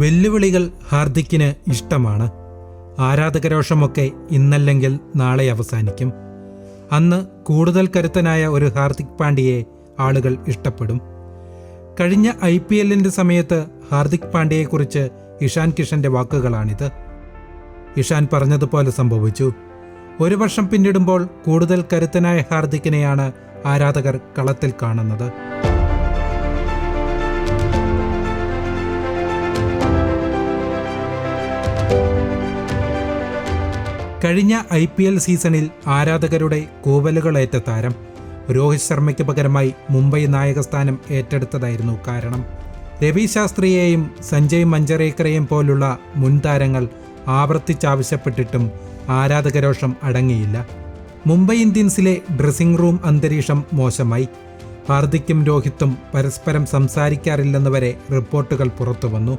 വെല്ലുവിളികൾ ഹാർദിക്കിന് ഇഷ്ടമാണ്. ആരാധകരോഷമൊക്കെ ഇന്നല്ലെങ്കിൽ നാളെ അവസാനിക്കും. അന്ന് കൂടുതൽ കരുത്തനായ ഒരു ഹാർദിക് പാണ്ഡ്യയെ ആളുകൾ ഇഷ്ടപ്പെടും. കഴിഞ്ഞ IPLന്റെ സമയത്ത് ഹാർദിക് പാണ്ഡ്യയെക്കുറിച്ച് ഇഷാൻ കിഷന്റെ വാക്കുകളാണിത്. ഇഷാൻ പറഞ്ഞതുപോലെ സംഭവിച്ചു. ഒരു വർഷം പിന്നിടുമ്പോൾ കൂടുതൽ കരുത്തനായ ഹാർദിക്കിനെയാണ് ആരാധകർ കളത്തിൽ കാണുന്നത്. കഴിഞ്ഞ IPL സീസണിൽ ആരാധകരുടെ കൂവലുകളേറ്റ താരം രോഹിത് ശർമ്മയ്ക്ക് പകരമായി മുംബൈ നായകസ്ഥാനം ഏറ്റെടുത്തതായിരുന്നു കാരണം. രവി ശാസ്ത്രിയെയും സഞ്ജയ് മഞ്ചരേക്കറേയും പോലുള്ള മുൻതാരങ്ങൾ ആവർത്തിച്ചാവശ്യപ്പെട്ടിട്ടും ആരാധകരോഷം അടങ്ങിയില്ല. മുംബൈ ഇന്ത്യൻസിലെ ഡ്രസ്സിംഗ് റൂം അന്തരീക്ഷം മോശമായി. ഹാർദിക്കും രോഹിത്തും പരസ്പരം സംസാരിക്കാറില്ലെന്ന് വരെ റിപ്പോർട്ടുകൾ പുറത്തുവന്നു.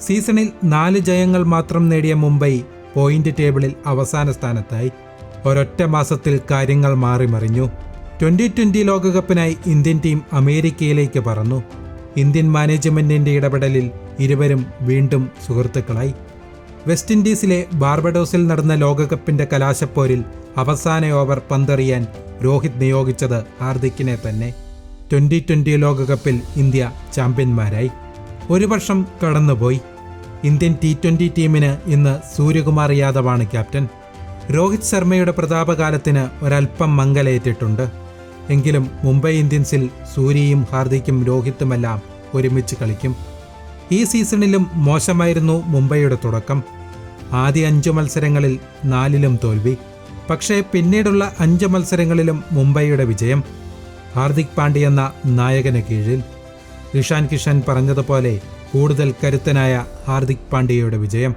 സീസണിൽ 4 ജയങ്ങൾ മാത്രം നേടിയ മുംബൈ പോയിന്റ് ടേബിളിൽ അവസാന സ്ഥാനത്തായി. ഒരൊറ്റ മാസത്തിൽ കാര്യങ്ങൾ മാറിമറിഞ്ഞു. 2020 ലോകകപ്പിനായി ഇന്ത്യൻ ടീം അമേരിക്കയിലേക്ക് പറന്നു. ഇന്ത്യൻ മാനേജ്മെന്റിന്റെ ഇടപെടലിൽ ഇരുവരും വീണ്ടും സുഹൃത്തുക്കളായി. വെസ്റ്റ് ഇൻഡീസിലെ ബാർബഡോസിൽ നടന്ന ലോകകപ്പിന്റെ കലാശപ്പോരിൽ അവസാന ഓവർ പന്തെറിയാൻ രോഹിത് നിയോഗിച്ചത് ഹാർദിക്കിനെ തന്നെ. 2020 ലോകകപ്പിൽ ഇന്ത്യ ചാമ്പ്യന്മാരായി. ഒരു വർഷം കടന്നുപോയി. ഇന്ത്യൻ T20 ടീമിന് ഇന്ന് സൂര്യകുമാർ യാദവാണ് ക്യാപ്റ്റൻ. രോഹിത് ശർമ്മയുടെ പ്രതാപകാലത്തിന് ഒരൽപ്പം മങ്ങലേറ്റിട്ടുണ്ട്. എങ്കിലും മുംബൈ ഇന്ത്യൻസിൽ സൂര്യയും ഹാർദിക്കും രോഹിത്തുമെല്ലാം ഒരുമിച്ച് കളിക്കും. ഈ സീസണിലും മോശമായിരുന്നു മുംബൈയുടെ തുടക്കം. ആദ്യ 5 മത്സരങ്ങളിൽ 4ലും തോൽവി. പക്ഷേ പിന്നീടുള്ള 5 മത്സരങ്ങളിലും മുംബൈയുടെ വിജയം. ഹാർദിക് പാണ്ഡ്യ എന്ന നായകന് കീഴിൽ. ഇഷാൻ കിഷൻ പറഞ്ഞതുപോലെ കൂടുതൽ കരുത്തനായ ഹാർദിക് പാണ്ഡ്യയുടെ വിജയം.